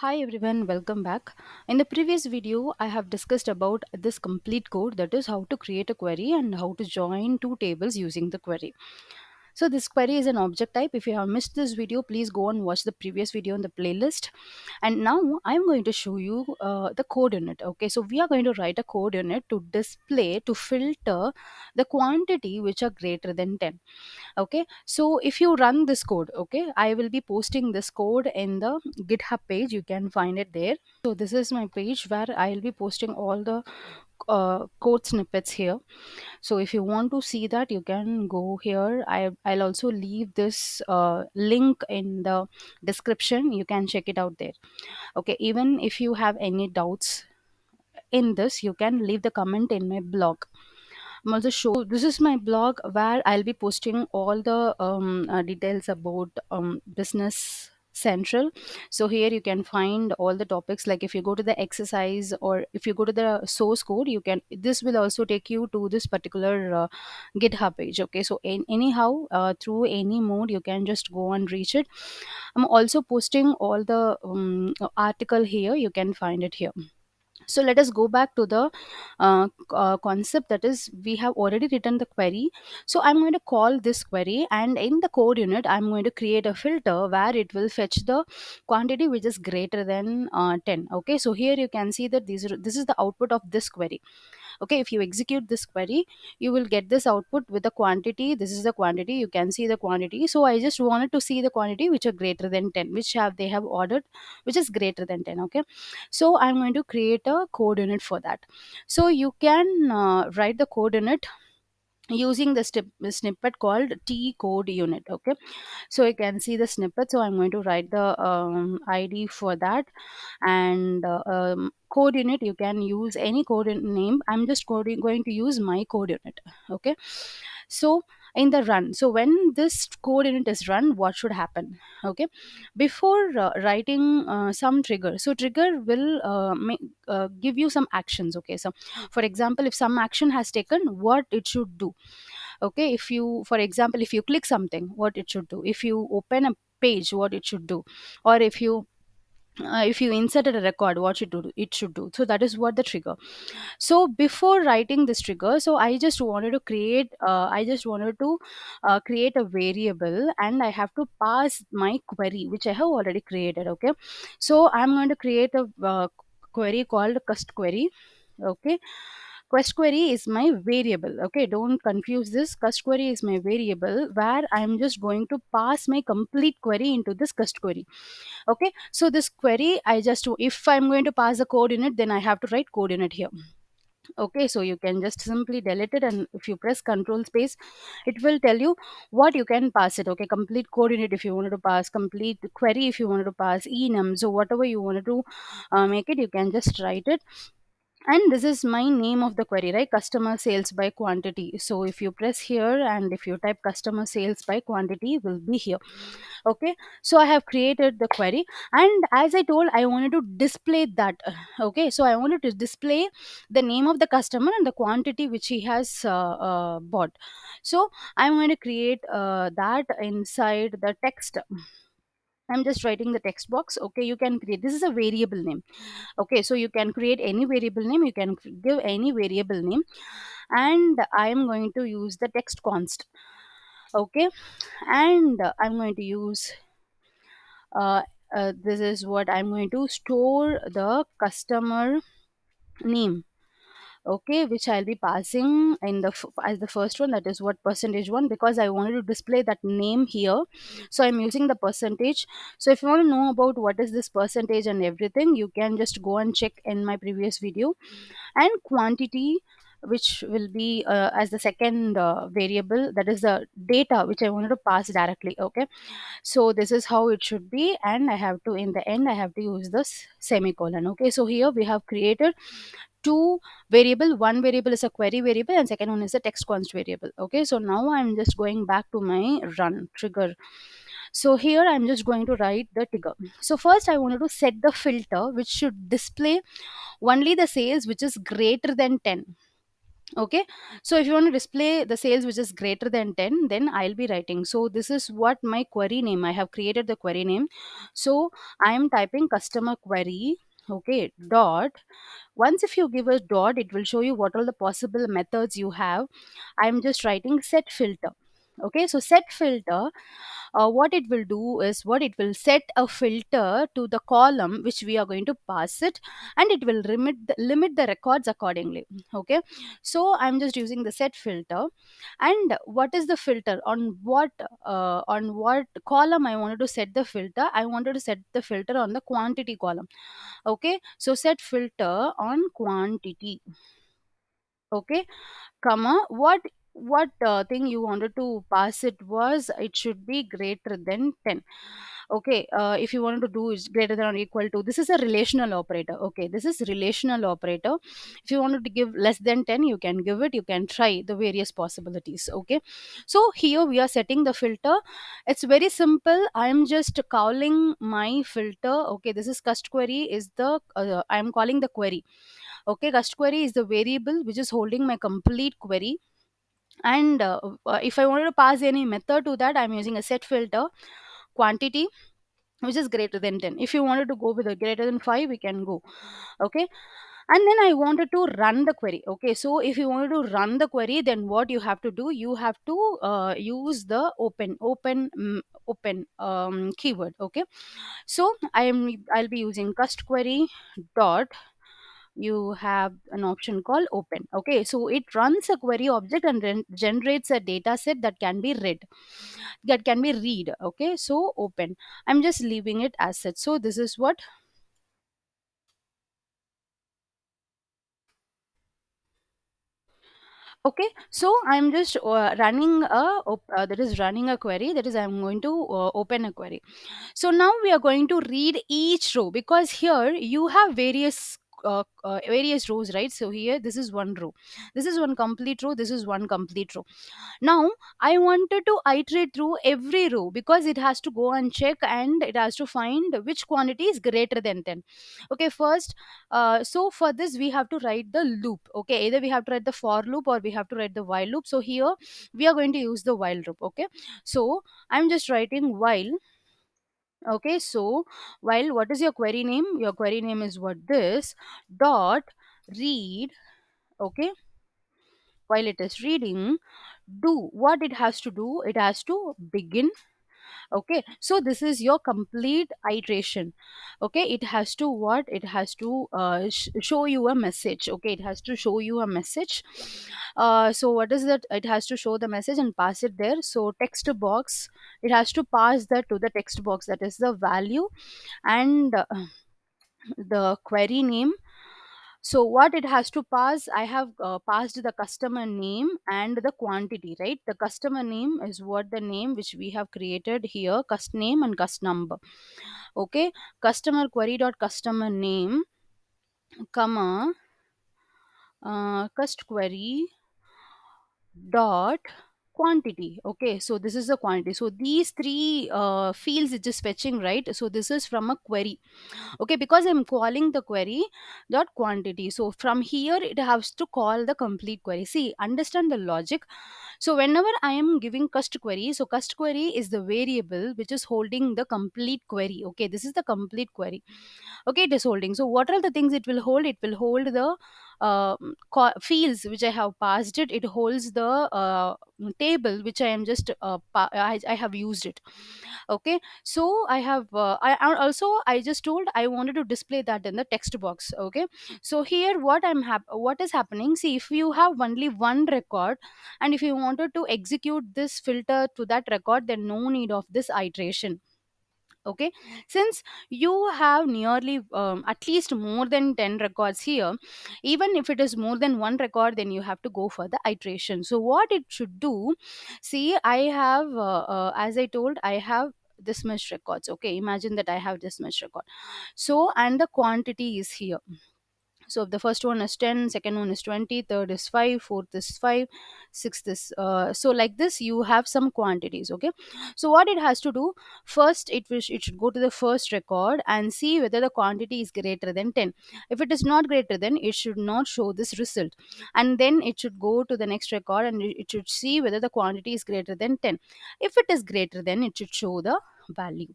Hi everyone, welcome back. In the previous video, I have discussed about this complete code, that is how to create a query and how to join two tables using the query. So this query is an object type. If you have missed this video, please go and watch the previous video in the playlist. And now I'm going to show you the code unit. Okay, so we are going to write a code unit to display, to filter the quantity which are greater than 10. Okay, so if you run this code, okay, I will be posting this code in the GitHub page. You can find it there. So this is my page where I'll be posting all the code snippets here. So if you want to see that, you can go here. I'll also leave this link in the description. You can check it out there. Okay, even if you have any doubts in this, you can leave the comment in my blog. I'm also show this is my blog where I'll be posting all the details about business central. So here you can find all the topics, like if you go to the exercise or if you go to the source code, you can, this will also take you to this particular GitHub page. Okay, so anyhow, through any mode you can just go and reach it. I'm also posting all the article here. You can find it here. So let us go back to the concept, that is we have already written the query. So I'm going to call this query, and in the code unit I'm going to create a filter where it will fetch the quantity which is greater than 10. Okay, so here you can see that this is the output of this query. Okay, if you execute this query, you will get this output with the quantity. This is the quantity, you can see the quantity. So I just wanted to see the quantity which are greater than 10, which have they have ordered, which is greater than 10. Okay, so I'm going to create a code unit for that. So you can write the code unit using the snippet called t code unit. Okay, so you can see the snippet. So I'm going to write the id for that. And code unit, you can use any name. I'm just going to use my code unit. Okay, so in the run, so when this code unit is run, what should happen? Okay, before writing some trigger, so trigger will give you some actions. Okay, so for example, if some action has taken, what it should do. Okay, if you, for example, if you click something, what it should do. If you open a page, what it should do. Or if you inserted a record, what it should do. So that is what the trigger. So before writing this trigger, so I just wanted to create a variable, and I have to pass my query which I have already created. Okay, so I'm going to create a query called cust query. Okay, quest query is my variable. Okay, don't confuse this. Cust query is my variable where I'm just going to pass my complete query into this cust query. Okay, so this query, I just, if I'm going to pass the code in it, then I have to write code in it here. Okay, so you can just simply delete it, and if you press control space, it will tell you what you can pass it. Okay, complete code in it if you wanted to pass, complete query if you wanted to pass, enum, so whatever you wanted to make it, you can just write it. And this is my name of the query, right? Customer sales by quantity. So if you press here and if you type customer sales by quantity, will be here. Okay, so I have created the query, and as I told, I wanted to display that. Okay, so I wanted to display the name of the customer and the quantity which he has bought. So I'm going to create that inside the text. I'm just writing the text box. Okay, you can create, this is a variable name. Okay, so you can create any variable name, you can give any variable name, and I am going to use the text const. Okay, and I'm going to use uh, this is what I'm going to store the customer name. Okay, which I'll be passing in the as the first one, that is what percentage one, because I wanted to display that name here. So I'm using the percentage. So if you want to know about what is this percentage and everything, you can just go and check in my previous video. And quantity, which will be as the second variable, that is the data which I wanted to pass directly. Okay, so this is how it should be, and I have to, in the end, I have to use this semicolon. Okay, so here we have created two variable. One variable is a query variable and second one is a text const variable. Okay, so now I'm just going back to my run trigger. So here I'm just going to write the trigger. So first I wanted to set the filter which should display only the sales which is greater than 10. Okay, so if you want to display the sales which is greater than 10, then I'll be writing, so this is what my query name, I have created the query name. So I am typing customer query. Okay, dot, once if you give a dot, it will show you what all the possible methods you have. I'm just writing set filter. Okay, so set filter, what it will do is, what it will set a filter to the column which we are going to pass it, and it will limit the records accordingly. Okay, so I'm just using the set filter. And what is the filter, on what column I wanted to set the filter? I wanted to set the filter on the quantity column. Okay, so set filter on quantity. Okay, comma, what thing you wanted to pass it was, it should be greater than 10. Okay, if you wanted to do is greater than or equal to, this is a relational operator. Okay, this is relational operator. If you wanted to give less than 10, you can give it, you can try the various possibilities. Okay, so here we are setting the filter. It's very simple, I'm just calling my filter. Okay, this is cust query is the I'm calling the query. Okay, cust query is the variable which is holding my complete query. And if I wanted to pass any method to that, I'm using a set filter quantity which is greater than 10. If you wanted to go with a greater than 5, we can go. Okay, and then I wanted to run the query. Okay, so if you wanted to run the query, then what you have to do, you have to use the open keyword. Okay, so I'll be using cust query dot, you have an option called open. Okay, so it runs a query object and then generates a data set that can be read. Okay, so open, I'm just leaving it as such. So this is what. Okay, so I'm just that is running a query, that is I'm going to open a query. So now we are going to read each row, because here you have various rows, right? So here this is one row, this is one complete row, this is one complete row. Now I wanted to iterate through every row, because it has to go and check, and it has to find which quantity is greater than 10. Okay, first, so for this we have to write the loop. Okay, either we have to write the for loop or we have to write the while loop. So here we are going to use the while loop. Okay, so I'm just writing while. Okay, so while, what is your query name? Your query name is what, this dot read. Okay, while it is reading, do what it has to do, it has to begin. Okay, so this is your complete iteration. Okay, it has to what, it has to show you a message. Okay, it has to show you a message. So what is that, it has to show the message and pass it there. So text box, it has to pass that to the text box, that is the value. And the query name, so what it has to pass, I have passed the customer name and the quantity, right? The customer name is what, the name which we have created here, cust name and cust number. Okay, customer query dot customer name, comma, cust query dot quantity. Okay, so this is the quantity. So these three fields it is fetching, right? So this is from a query. Okay, because I'm calling the query dot quantity, so from here it has to call the complete query. See, understand the logic. So whenever I am giving cust query, so cust query is the variable which is holding the complete query. Okay, this is the complete query. Okay, it is holding, so what are the things it will hold? It will hold the fields which I have passed it. It holds the table which I am just I have used it. Okay, so I have also I just told I wanted to display that in the text box. Okay, so here what is happening, see, if you have only one record and if you wanted to execute this filter to that record, then no need of this iteration. Okay, since you have nearly at least more than 10 records here, even if it is more than one record, then you have to go for the iteration. So what it should do, see, I have as I told, I have this much records. Okay, imagine that I have this much record. So and the quantity is here. So the first one is 10, second one is 20, third is 5, fourth is 5, sixth is so like this you have some quantities. Okay, so what it has to do, first it should go to the first record and see whether the quantity is greater than 10. If it is not greater, then it should not show this result, and then it should go to the next record and it should see whether the quantity is greater than 10. If it is greater, then it should show the value.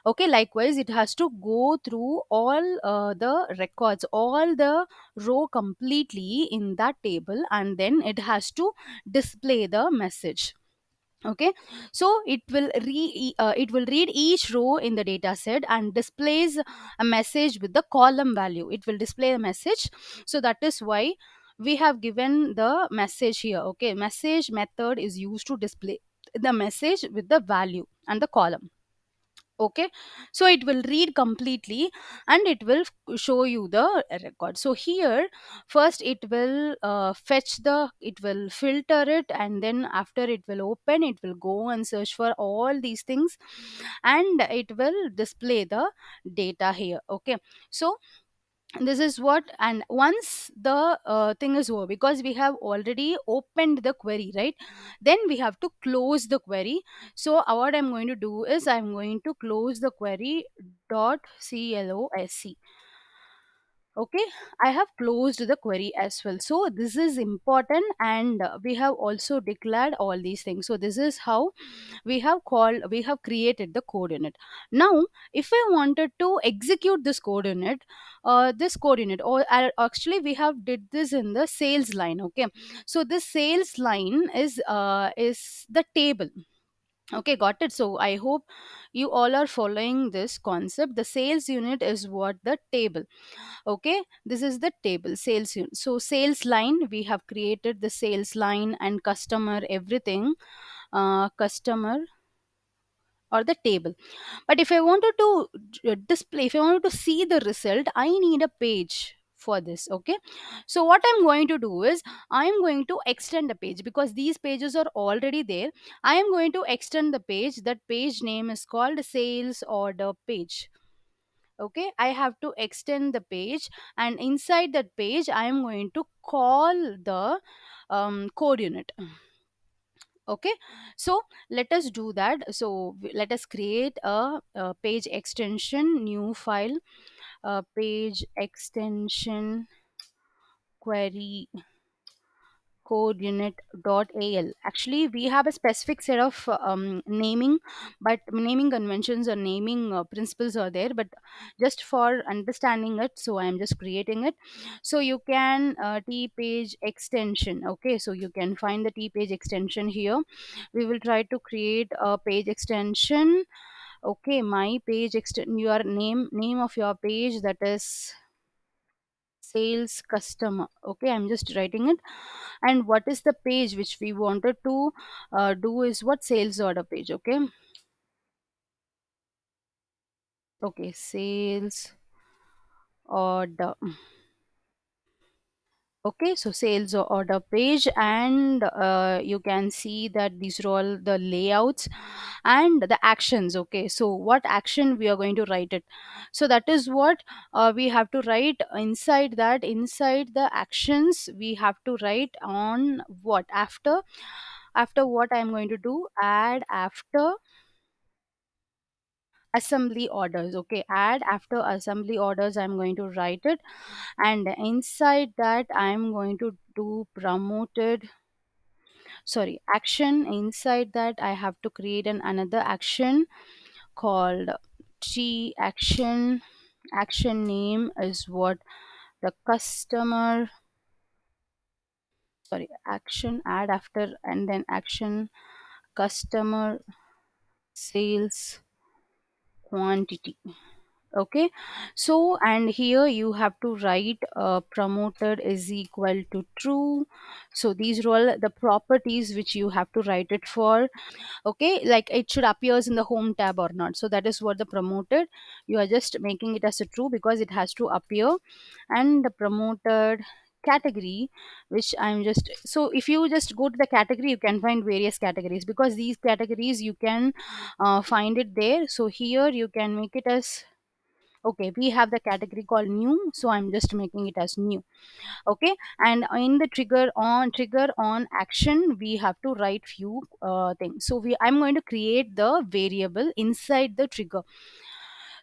Okay, likewise it has to go through all the records, all the row completely in that table, and then it has to display the message. Okay, so it will read each row in the data set and displays a message with the column value. It will display a message. So that is why we have given the message here. Okay, message method is used to display the message with the value and the column. Okay, so it will read completely and it will show you the record. So here first it will fetch the, it will filter it, and then after it will open, it will go and search for all these things, and it will display the data here. Okay, so this is what, and once the thing is over, because we have already opened the query, right, then we have to close the query. So what I'm going to do is I'm going to close the query dot closc. Okay, I have closed the query as well. So this is important, and we have also declared all these things. So this is how we have created the code unit. Now if I wanted to execute this code unit, or actually we have did this in the sales line. Okay, so this sales line is the table. Okay, got it. So I hope you all are following this concept. The sales unit is what the table. Okay, this is the table sales unit. So sales line, we have created the sales line and customer, everything, customer or the table. But if I wanted to display, if I wanted to see the result, I need a page for this. Okay, so what I'm going to do is I'm going to extend the page, because these pages are already there. I am going to extend the page. That page name is called sales order page. Okay, I have to extend the page, and inside that page I am going to call the code unit. Okay, so let us do that. So let us create a page extension, new file, page extension query codeunit.al. Actually we have a specific set of naming, but naming conventions or naming principles are there, but just for understanding it, so I am just creating it. So you can t page extension. Okay, so you can find the t page extension here. We will try to create a page extension. Okay, my page extend, your name of your page, that is sales customer. Okay, I'm just writing it. And what is the page which we wanted to do is what, sales order page. Okay, okay, sales order. Okay, so sales order page, and you can see that these are all the layouts and the actions. Okay, so what action we are going to write it, so that is what we have to write inside that. Inside the actions we have to write on what, after what I'm going to do, add after assembly orders. Okay, add after assembly orders I'm going to write it, and inside that I'm going to do promoted, sorry, action. Inside that I have to create another action called T action. Action name is what, the customer, sorry, action, add after, and then action, customer sales quantity. Okay, so and here you have to write promoted is equal to true. So these are all the properties which you have to write it for. Okay, like it should appears in the home tab or not. So that is what the promoted, you are just making it as a true because it has to appear. And the promoted category, which I'm just, so if you just go to the category you can find various categories, because these categories you can find it there. So here you can make it as Okay, we have the category called new, so I'm just making it as new. Okay, and in the trigger on action, we have to write few things. So I'm going to create the variable inside the trigger.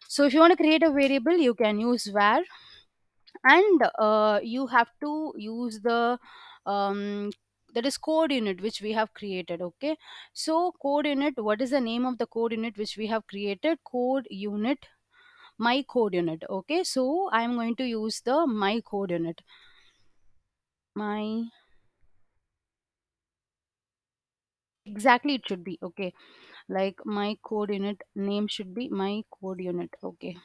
So if you want to create a variable, you can use var, and you have to use the um, that is code unit which we have created. Okay, so code unit, what is the name of the code unit which we have created? Code unit, my code unit. Okay, so I'm going to use the my code unit. My, exactly, it should be okay, like my code unit name should be my code unit. Okay,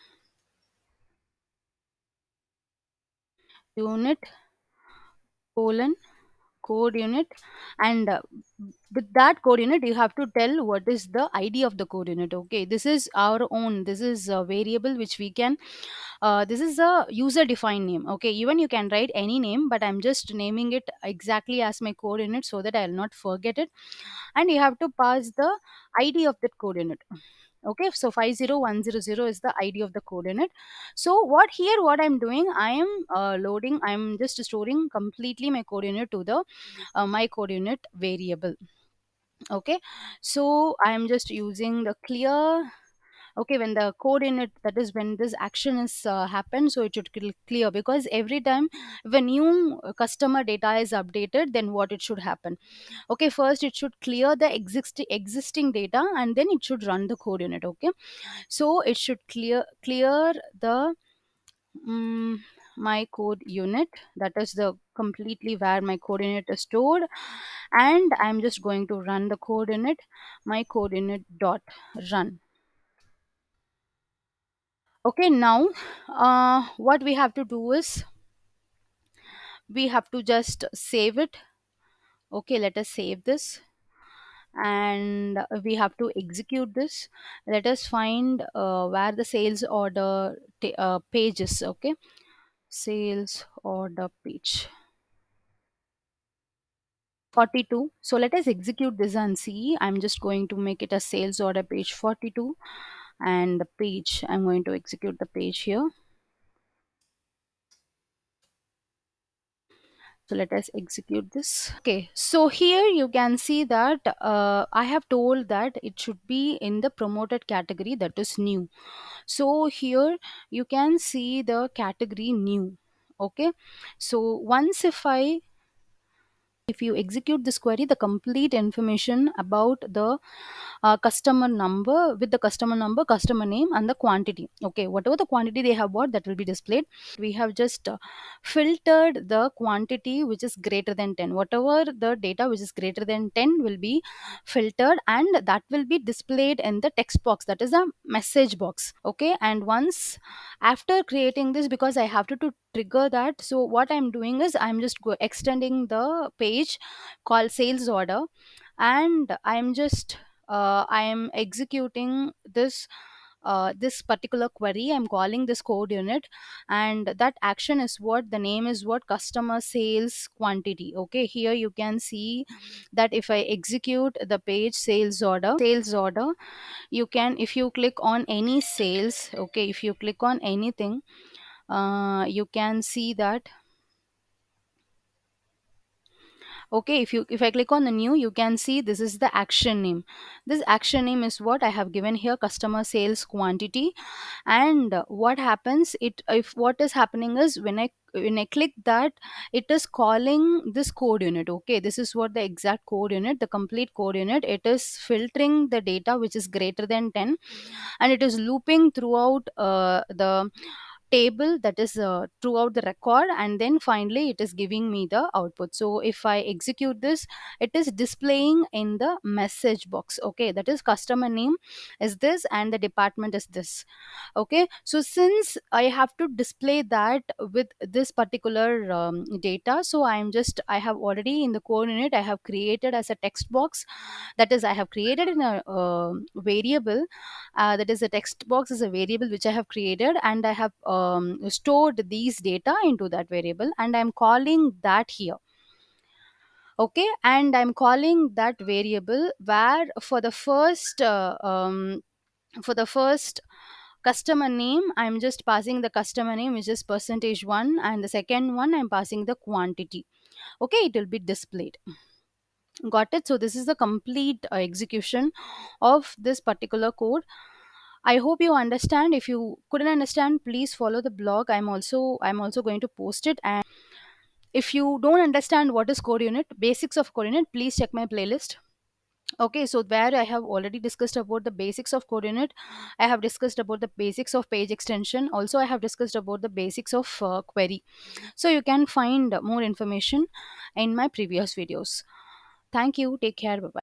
unit colon code unit, and with that code unit you have to tell what is the id of the code unit. Okay, this is our own, this is a variable which we can this is a user defined name. Okay, even you can write any name, but I'm just naming it exactly as my code unit so that I'll not forget it. And you have to pass the id of that code unit. Okay, so 50100 is the id of the code unit. So what I'm doing, I am loading, I'm just storing completely my code unit to the my code unit variable. Okay, so I'm just using the clear. Okay, when the code init, that is when this action is happened, so it should clear, because every time when new customer data is updated, then what it should happen? Okay, first it should clear the existing data, and then it should run the code unit. Okay, so it should clear the mm, my code unit, that is the completely where my code unit is stored, and I'm just going to run the code unit, my code unit dot run. Okay, now what we have to do is we have to just save it. Okay, let us save this, and we have to execute this. Let us find where the sales order page is. Okay, sales order page 42. So let us execute this and see. I'm just going to make it a sales order page 42, and the page, I'm going to execute the page here. So let us execute this. Okay, so here you can see that I have told that it should be in the promoted category, that is new. So here you can see the category new. Okay, so once if you execute this query, the complete information about the customer number, with the customer number, customer name, and the quantity. Okay, whatever the quantity they have bought, that will be displayed. We have just filtered the quantity which is greater than 10. Whatever the data which is greater than 10 will be filtered, and that will be displayed in the text box, that is a message box. Okay, and once after creating this, because I have to trigger that, so what I'm doing is I'm just extending the page called sales order, and I'm just I am executing this particular query. I'm calling this code unit, and that action is what, the name is what, customer sales quantity. Okay, here you can see that if I execute the page sales order, you can, if you click on any sales, okay, if you click on anything, you can see that. Okay, if I click on the new, you can see this is the action name. This action name is what I have given here, customer sales quantity. And what happens, it if what is happening is, when I click that, it is calling this code unit. Okay, this is what the exact code unit, the complete code unit, it is filtering the data which is greater than 10, and it is looping throughout the table, that is throughout the record, and then finally it is giving me the output. So if I execute this, it is displaying in the message box. Okay, that is customer name is this, and the department is this. Okay, so since I have to display that with this particular data, so I have already in the coordinate, I have created as a text box, that is I have created in a variable, that is a text box is a variable which I have created, and I have stored these data into that variable, and I'm calling that here. Okay, and I'm calling that variable where for the first Customer name, I'm just passing the customer name, which is percentage one, and the second one I'm passing the quantity. Okay, it will be displayed. Got it? So this is the complete execution of this particular code. I hope you understand. If you couldn't understand, please follow the blog. I'm also going to post it. And if you don't understand what is code unit, basics of code unit, please check my playlist. Okay, so where I have already discussed about the basics of codeunit, I have discussed about the basics of page extension. Also, I have discussed about the basics of query. So you can find more information in my previous videos. Thank you. Take care. Bye bye.